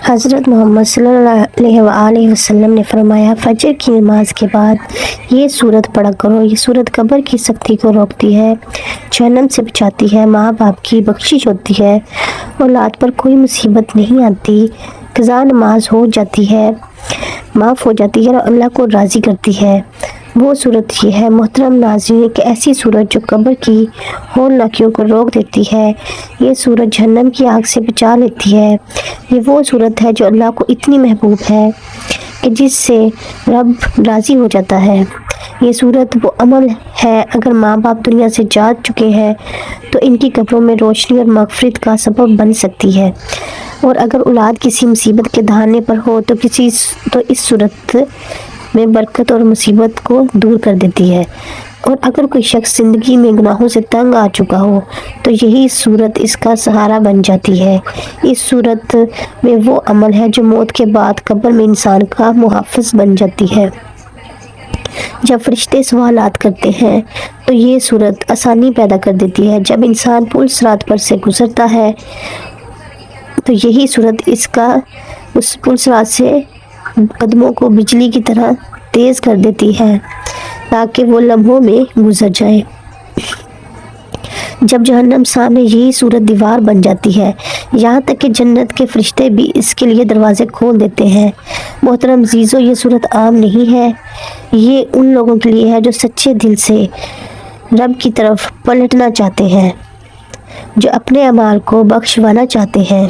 حضرت محمد صلی اللہ علیہ وسلم نے فرمایا، فجر کی نماز کے بعد یہ سورت پڑھا کرو۔ یہ سورت قبر کی سختی کو روکتی ہے، جہنم سے بچاتی ہے، ماں باپ کی بخشش ہوتی ہے، اولاد پر کوئی مصیبت نہیں آتی، قضا نماز ہو جاتی ہے، معاف ہو جاتی ہے اور اللہ کو راضی کرتی ہے۔ وہ صورت یہ ہے محترم ناظرین کہ ایسی صورت جو قبر کی ہولناکیوں کو روک دیتی ہے، یہ صورت جہنم کی آگ سے بچا لیتی ہے۔ یہ وہ صورت ہے جو اللہ کو اتنی محبوب ہے کہ جس سے رب راضی ہو جاتا ہے۔ یہ صورت وہ عمل ہے اگر ماں باپ دنیا سے جا چکے ہیں تو ان کی قبروں میں روشنی اور مغفرت کا سبب بن سکتی ہے، اور اگر اولاد کسی مصیبت کے دہانے پر ہو تو اس صورت میں برکت اور مصیبت کو دور کر دیتی ہے، اور اگر کوئی شخص زندگی میں گناہوں سے تنگ آ چکا ہو تو یہی صورت اس کا سہارا بن جاتی ہے۔ اس صورت میں وہ عمل ہے جو موت کے بعد قبر میں انسان کا محافظ بن جاتی ہے۔ جب فرشتے سوالات کرتے ہیں تو یہ صورت آسانی پیدا کر دیتی ہے۔ جب انسان پل صراط پر سے گزرتا ہے تو یہی صورت اس پل صراط سے قدموں کو بجلی کی طرح تیز کر دیتی ہے تاکہ وہ لمحوں میں گزر جائے۔ جب جہنم سامنے یہی صورت دیوار بن جاتی ہے، یہاں تک کہ جنت کے فرشتے بھی اس کے لیے دروازے کھول دیتے ہیں۔ محترم عزیزو، یہ صورت عام نہیں ہے، یہ ان لوگوں کے لیے ہے جو سچے دل سے رب کی طرف پلٹنا چاہتے ہیں، جو اپنے اعمال کو بخشوانا چاہتے ہیں،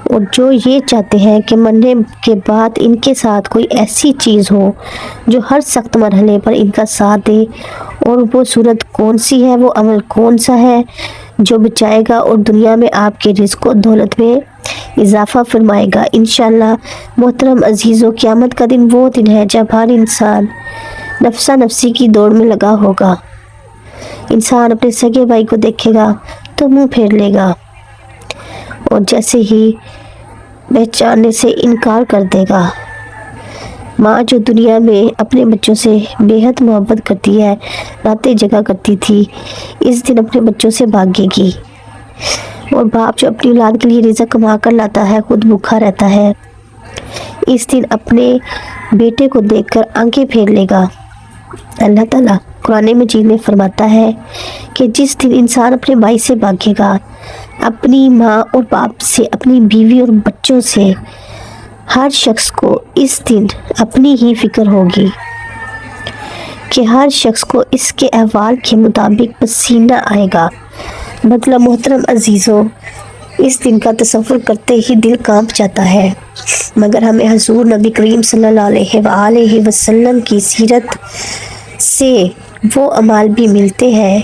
اور جو یہ چاہتے ہیں کہ مرنے کے بعد ان کے ساتھ کوئی ایسی چیز ہو جو ہر سخت مرحلے پر ان کا ساتھ دے۔ اور وہ صورت کون سی ہے، وہ عمل کون سا ہے جو بچائے گا اور دنیا میں آپ کے رزق و دولت میں اضافہ فرمائے گا؟ انشاءاللہ محترم عزیزو، قیامت کا دن وہ دن ہے جب ہر انسان نفسا نفسی کی دوڑ میں لگا ہوگا۔ انسان اپنے سگے بھائی کو دیکھے گا تو منہ پھیر لے گا اور جیسے ہی پہچاننے سے انکار کر دے گا۔ ماں جو دنیا میں اپنے بچوں سے بے حد محبت کرتی ہے، راتیں جگا کرتی تھی، اس دن اپنے بچوں سے بھاگے گی، اور باپ جو اپنی اولاد کے لیے رزق کما کر لاتا ہے خود بھوکا رہتا ہے، اس دن اپنے بیٹے کو دیکھ کر آنکھیں پھیر لے گا۔ اللہ تعالیٰ قرآن مجید میں فرماتا ہے کہ جس دن انسان اپنے بھائی سے بھاگے گا، اپنی ماں اور باپ سے، اپنی بیوی اور بچوں سے، ہر شخص کو اس دن اپنی ہی فکر ہوگی کہ ہر شخص کو اس کے احوال کے مطابق پسینہ آئے گا۔ مطلب محترم عزیزو، اس دن کا تصور کرتے ہی دل کانپ جاتا ہے، مگر ہمیں حضور نبی کریم صلی اللہ علیہ وسلم کی سیرت سے وہ اعمال بھی ملتے ہیں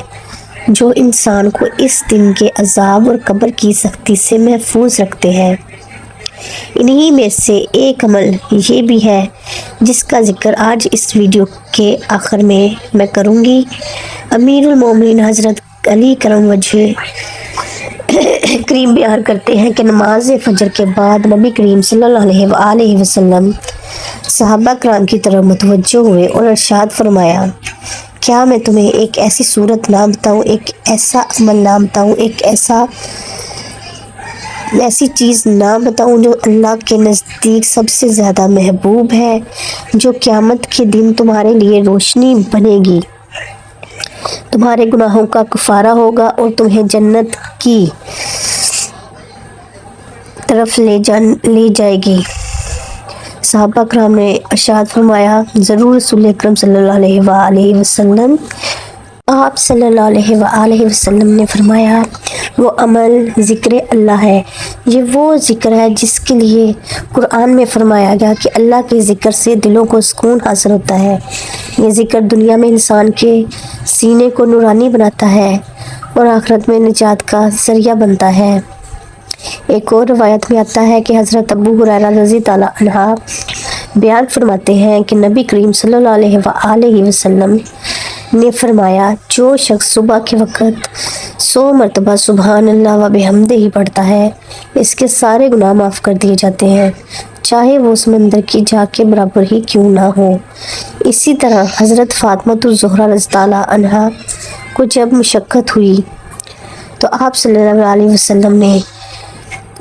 جو انسان کو اس دن کے عذاب اور قبر کی سختی سے محفوظ رکھتے ہیں۔ انہی میں سے ایک عمل یہ بھی ہے جس کا ذکر آج اس ویڈیو کے آخر میں کروں گی۔ امیر المومنین حضرت علی کرم وجہ کریم بیان کرتے ہیں کہ نماز فجر کے بعد نبی کریم صلی اللہ علیہ وسلم صحابہ کرام کی طرف متوجہ ہوئے اور ارشاد فرمایا، کیا میں تمہیں ایک ایسی صورت نام بتاؤں، ایک ایسا عمل نام بتاؤں، ایسی چیز نام بتاؤں جو اللہ کے نزدیک سب سے زیادہ محبوب ہے، جو قیامت کے دن تمہارے لیے روشنی بنے گی، تمہارے گناہوں کا کفارہ ہوگا اور تمہیں جنت کی طرف لے جائے گی؟ صحابہ کرام نے ارشاد فرمایا، ضرور رسول اکرم صلی اللہ علیہ وسلم۔ آپ صلی اللہ علیہ وسلم نے فرمایا، وہ عمل ذکر اللہ ہے۔ یہ وہ ذکر ہے جس کے لیے قرآن میں فرمایا گیا کہ اللہ کے ذکر سے دلوں کو سکون حاصل ہوتا ہے۔ یہ ذکر دنیا میں انسان کے سینے کو نورانی بناتا ہے اور آخرت میں نجات کا ذریعہ بنتا ہے۔ ایک اور روایت میں آتا ہے کہ حضرت ابو ہریرہ رضی اللہ عنہ بیان فرماتے ہیں کہ نبی کریم صلی اللہ علیہ وسلم نے فرمایا، جو شخص صبح کے وقت 100 مرتبہ سبحان اللہ و بحمدہ ہی پڑھتا ہے، اس کے سارے گناہ معاف کر دیے جاتے ہیں، چاہے وہ سمندر کی جھاگ کے برابر ہی کیوں نہ ہو۔ اسی طرح حضرت فاطمہ الزہرا رضی اللہ عنہا کو جب مشقت ہوئی تو آپ صلی اللہ علیہ وسلم نے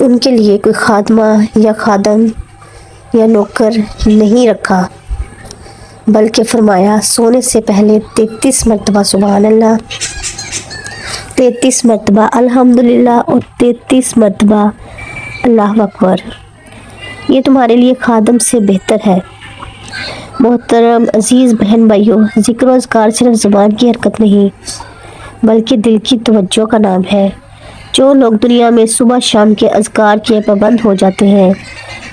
ان کے لیے کوئی خادمہ یا خادم یا نوکر نہیں رکھا، بلکہ فرمایا سونے سے پہلے 33 مرتبہ سبحان اللہ، 33 مرتبہ الحمدللہ اور 33 مرتبہ اللہ اکبر، یہ تمہارے لیے خادم سے بہتر ہے۔ محترم عزیز بہن بھائیوں، ذکر و اذکار صرف زبان کی حرکت نہیں بلکہ دل کی توجہ کا نام ہے۔ جو لوگ دنیا میں صبح شام کے اذکار کے پابند ہو جاتے ہیں،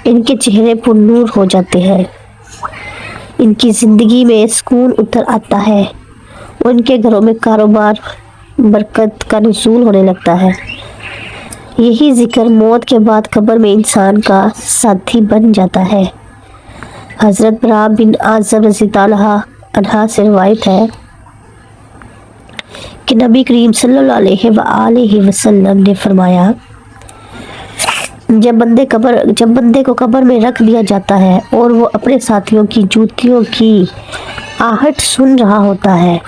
ان کے چہرے پر نور ہو جاتے ہیں، ان کی زندگی میں سکون اتر آتا ہے، ان کے گھروں میں کاروبار برکت کا نزول ہونے لگتا ہے۔ یہی ذکر موت کے بعد قبر میں انسان کا ساتھی بن جاتا ہے۔ حضرت برا بن عازب رضی اللہ عنہ سے روایت ہے کہ نبی کریم صلی اللہ علیہ وآلہ وسلم نے فرمایا، جب بندے کو قبر میں رکھ دیا جاتا ہے اور وہ اپنے ساتھیوں کی جوتیوں کی آہٹ سن رہا ہوتا ہے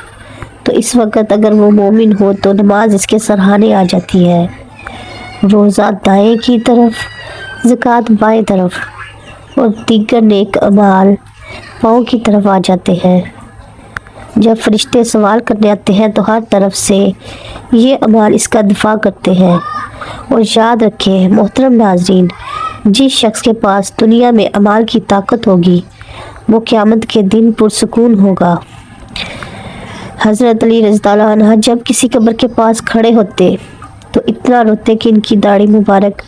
تو اس وقت اگر وہ مومن ہو تو نماز اس کے سرہانے آ جاتی ہے، روزہ دائیں کی طرف، زکوٰۃ بائیں طرف اور دیگر نیک اعمال پاؤں کی طرف آ جاتے ہیں۔ جب فرشتے سوال کرنے آتے ہیں تو ہر طرف سے یہ اعمال اس کا دفاع کرتے ہیں۔ اور یاد رکھیں محترم ناظرین، جس شخص کے پاس دنیا میں اعمال کی طاقت ہوگی وہ قیامت کے دن پرسکون ہوگا۔ حضرت علی رضی اللہ عنہ جب کسی قبر کے پاس کھڑے ہوتے تو اتنا روتے کہ ان کی داڑھی مبارک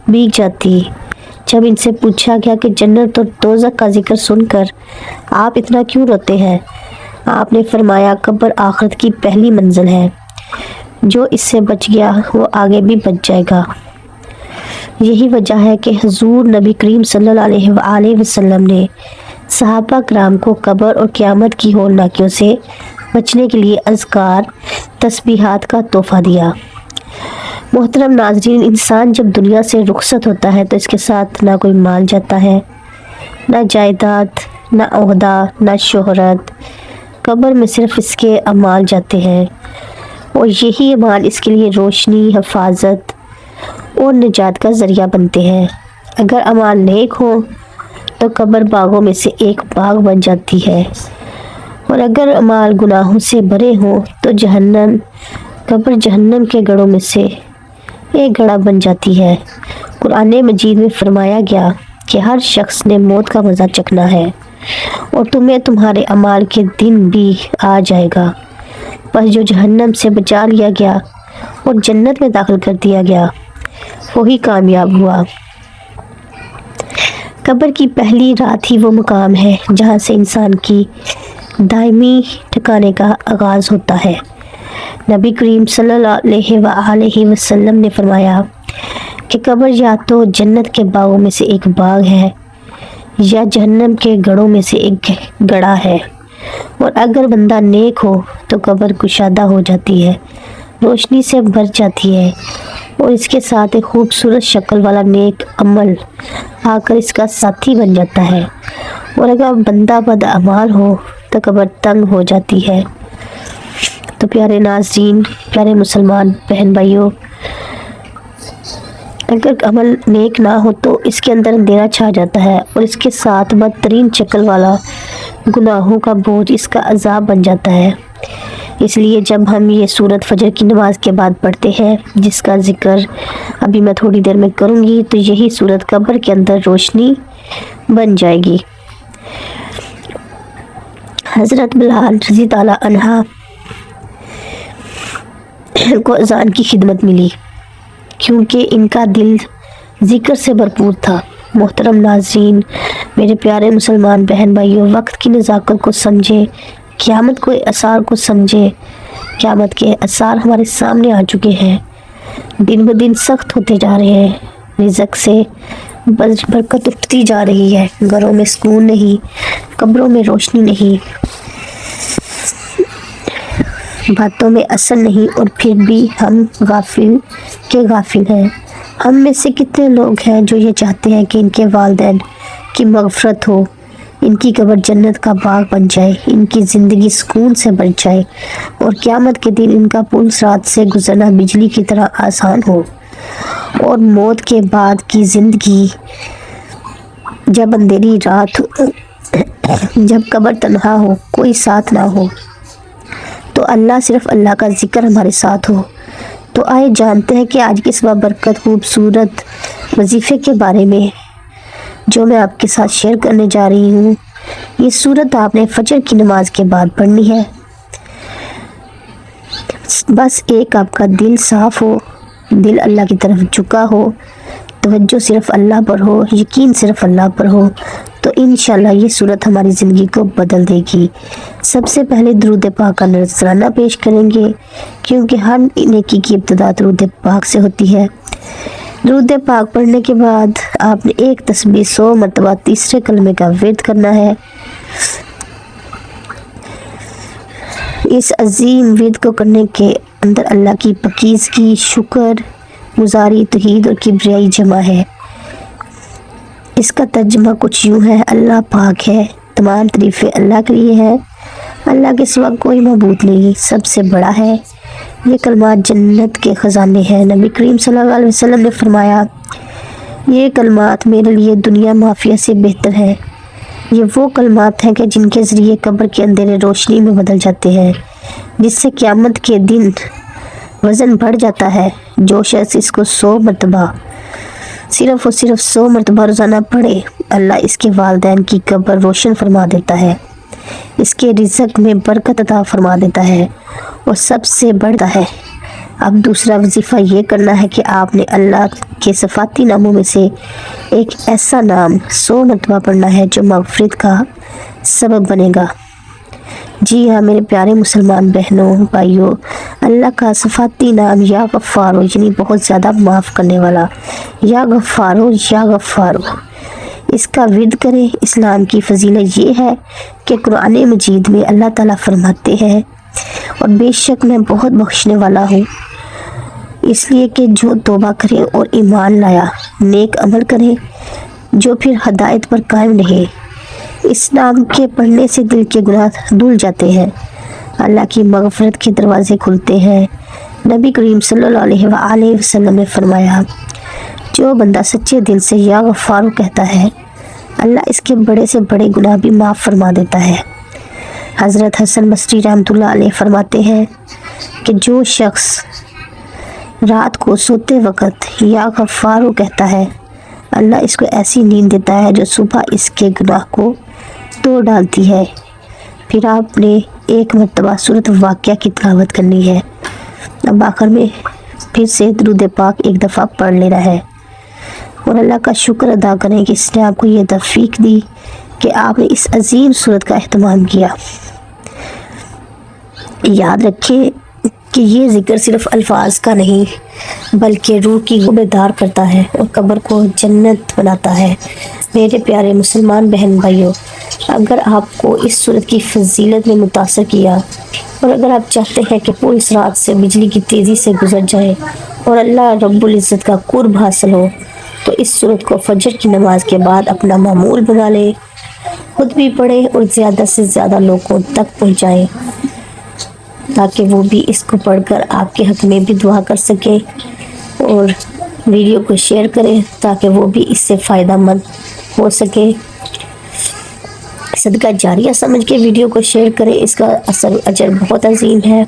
بھیگ جاتی۔ جب ان سے پوچھا گیا کہ جنت اور دوزخ کا ذکر سن کر آپ اتنا کیوں روتے ہیں، آپ نے فرمایا قبر آخرت کی پہلی منزل ہے، جو اس سے بچ گیا وہ آگے بھی بچ جائے گا۔ یہی وجہ ہے کہ حضور نبی کریم صلی اللہ علیہ وآلہ وسلم نے صحابہ کرام کو قبر اور قیامت کی ہولناکیوں سے بچنے کے لیے اذکار تسبیحات کا تحفہ دیا۔ محترم ناظرین، انسان جب دنیا سے رخصت ہوتا ہے تو اس کے ساتھ نہ کوئی مال جاتا ہے، نہ جائیداد، نہ عہدہ، نہ شہرت، قبر میں صرف اس کے اعمال جاتے ہیں اور یہی اعمال اس کے لیے روشنی، حفاظت اور نجات کا ذریعہ بنتے ہیں۔ اگر اعمال نیک ہو تو قبر باغوں میں سے ایک باغ بن جاتی ہے، اور اگر اعمال گناہوں سے بھرے ہوں تو قبر جہنم کے گڑھوں میں سے ایک گڑھا بن جاتی ہے۔ قرآن مجید میں فرمایا گیا کہ ہر شخص نے موت کا مزہ چکھنا ہے اور تمہیں تمہارے اعمال کے دن بھی آ جائے گا، بس جو جہنم سے بچا لیا گیا اور جنت میں داخل کر دیا گیا وہی کامیاب ہوا۔ قبر کی پہلی رات ہی وہ مقام ہے جہاں سے انسان کی دائمی ٹھکانے کا آغاز ہوتا ہے۔ نبی کریم صلی اللہ علیہ وآلہ وسلم نے فرمایا کہ قبر یا تو جنت کے باغوں میں سے ایک باغ ہے یا جہنم کے گڑھوں میں سے ایک گڑھا ہے، اور اگر بندہ نیک ہو تو قبر کشادہ ہو جاتی ہے، روشنی سے بھر جاتی ہے اور اس کے ساتھ ایک خوبصورت شکل والا نیک عمل آ کر اس کا ساتھی بن جاتا ہے، اور اگر بندہ بدعمال ہو تو قبر تنگ ہو جاتی ہے۔ تو پیارے ناظرین، پیارے مسلمان بہن بھائیوں، اگر عمل نیک نہ ہو تو اس کے اندر اندھیرا چھا جاتا ہے اور اس کے ساتھ بدترین شکل والا گناہوں کا بوجھ اس کا عذاب بن جاتا ہے۔ اس لیے جب ہم یہ سورت فجر کی نماز کے بعد پڑھتے ہیں، جس کا ذکر ابھی میں تھوڑی دیر میں کروں گی، تو یہی سورت قبر کے اندر روشنی بن جائے گی۔ حضرت بلال رضی اللہ عنہ کو اذان کی خدمت ملی کیونکہ ان کا دل ذکر سے بھرپور تھا۔ محترم ناظرین، میرے پیارے مسلمان بہن بھائیوں، وقت کی نزاکت کو سمجھیں، قیامت کو آثار کو سمجھیں۔ قیامت کے آثار ہمارے سامنے آ چکے ہیں، دن بدن سخت ہوتے جا رہے ہیں، رزق سے برکت اٹھتی جا رہی ہے، گھروں میں سکون نہیں، قبروں میں روشنی نہیں، باتوں میں اثر نہیں، اور پھر بھی ہم غافل ہیں۔ ہم میں سے کتنے لوگ ہیں جو یہ چاہتے ہیں کہ ان کے والدین کی مغفرت ہو، ان کی قبر جنت کا باغ بن جائے، ان کی زندگی سکون سے بڑھ جائے اور قیامت کے دن ان کا پل صراط سے گزرنا بجلی کی طرح آسان ہو۔ اور موت کے بعد کی زندگی، جب اندھیری رات ہو، جب قبر تنہا ہو، کوئی ساتھ نہ ہو، تو صرف اللہ کا ذکر ہمارے ساتھ ہو۔ تو آئے جانتے ہیں کہ آج کی اس بابرکت خوبصورت وظیفے کے بارے میں جو میں آپ کے ساتھ شیئر کرنے جا رہی ہوں۔ یہ سورت آپ نے فجر کی نماز کے بعد پڑھنی ہے۔ بس ایک آپ کا دل صاف ہو، دل اللہ کی طرف جھکا ہو، توجہ صرف اللہ پر ہو، یقین صرف اللہ پر ہو، تو انشاءاللہ یہ سورت ہماری زندگی کو بدل دے گی۔ سب سے پہلے درود پاک کا نذرانہ پیش کریں گے، کیونکہ ہر نیکی کی ابتدا درود پاک سے ہوتی ہے۔ درود پاک پڑھنے کے بعد آپ نے ایک تسبیح 100 مرتبہ تیسرے کلمے کا ورد کرنا ہے۔ اس عظیم ورد کو کرنے کے اندر اللہ کی پاکیزگی، شکر گزاری، توحید اور کبریائی جمع ہے۔ اس کا ترجمہ کچھ یوں ہے: اللہ پاک ہے، تمام تعریفیں اللہ کے لیے ہیں، اللہ کے سوا کوئی معبود نہیں، سب سے بڑا ہے۔ یہ کلمات جنت کے خزانے ہیں۔ نبی کریم صلی اللہ علیہ وسلم نے فرمایا، یہ کلمات میرے لیے دنیا مافیہ سے بہتر ہیں۔ یہ وہ کلمات ہیں کہ جن کے ذریعے قبر کے اندھیرے روشنی میں بدل جاتے ہیں، جس سے قیامت کے دن وزن بڑھ جاتا ہے۔ جو شخص اس کو 100 مرتبہ صرف 100 مرتبہ روزانہ پڑھے، اللہ اس کے والدین کی قبر روشن فرما دیتا ہے، اس کے رزق میں برکت عطا فرما دیتا ہے اور سب سے بڑھتا ہے۔ اب دوسرا وظیفہ یہ کرنا ہے کہ آپ نے اللہ کے صفاتی ناموں میں سے ایک ایسا نام 100 مرتبہ پڑھنا ہے جو مغفرت کا سبب بنے گا۔ جی ہاں میرے پیارے مسلمان بہنوں بھائیوں، اللہ کا صفاتی نام یا غفارو یعنی بہت زیادہ معاف کرنے والا، یا غفارو یا غفارو، اس کا ورد کریں۔ اسلام کی فضیلت یہ ہے کہ قرآن مجید میں اللہ تعالیٰ فرماتے ہیں، اور بے شک میں بہت بخشنے والا ہوں، اس لیے کہ جو توبہ کرے اور ایمان لایا، نیک عمل کرے، جو پھر ہدایت پر قائم رہے، اس نام کے پڑھنے سے دل کے گناہ دھل جاتے ہیں، اللہ کی مغفرت کے دروازے کھلتے ہیں۔ نبی کریم صلی اللہ علیہ وآلہ وسلم نے فرمایا، جو بندہ سچے دل سے یا غفارو کہتا ہے، اللہ اس کے بڑے سے بڑے گناہ بھی معاف فرما دیتا ہے۔ حضرت حسن بصری رحمۃ اللہ علیہ فرماتے ہیں کہ جو شخص رات کو سوتے وقت یا غفارو کہتا ہے، اللہ اس کو ایسی نیند دیتا ہے جو صبح اس کے گناہ کو توڑ ڈالتی ہے۔ پھر آپ نے ایک مرتبہ سورۃ واقعہ کی تلاوت کرنی ہے۔ اب آخر میں پھر سے درود پاک ایک دفعہ پڑھ لینا ہے اور اللہ کا شکر ادا کریں کہ اس نے آپ کو یہ توفیق دی کہ آپ نے اس عظیم سورت کا اہتمام کیا۔ یاد رکھیں کہ یہ ذکر صرف الفاظ کا نہیں بلکہ روح کی بیدار کرتا ہے اور قبر کو جنت بناتا ہے۔ میرے پیارے مسلمان بہن بھائیوں، اگر آپ کو اس سورت کی فضیلت میں متاثر کیا اور اگر آپ چاہتے ہیں کہ پوری اس رات سے بجلی کی تیزی سے گزر جائے اور اللہ رب العزت کا قرب حاصل ہو، تو اس سورت کو فجر کی نماز کے بعد اپنا معمول بنا لیں، خود بھی پڑھیں اور زیادہ سے زیادہ لوگوں تک پہنچائیں تاکہ وہ بھی اس کو پڑھ کر آپ کے حق میں بھی دعا کر سکیں، اور ویڈیو کو شیئر کریں تاکہ وہ بھی اس سے فائدہ مند ہو سکے۔ صدقہ جاریہ سمجھ کے ویڈیو کو شیئر کریں، اس کا اجر بہت عظیم ہے۔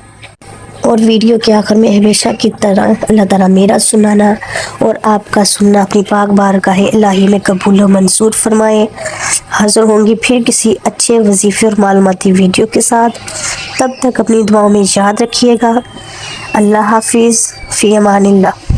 اور ویڈیو کے آخر میں ہمیشہ کی طرح اللہ تعالیٰ میرا سنانا اور آپ کا سننا اپنی پاک بارگاہ الہی میں قبول و منظور فرمائے۔ حاضر ہوں گی پھر کسی اچھے وظیفے اور معلوماتی ویڈیو کے ساتھ، تب تک اپنی دعاؤں میں یاد رکھیے گا۔ اللہ حافظ، فی امان اللہ۔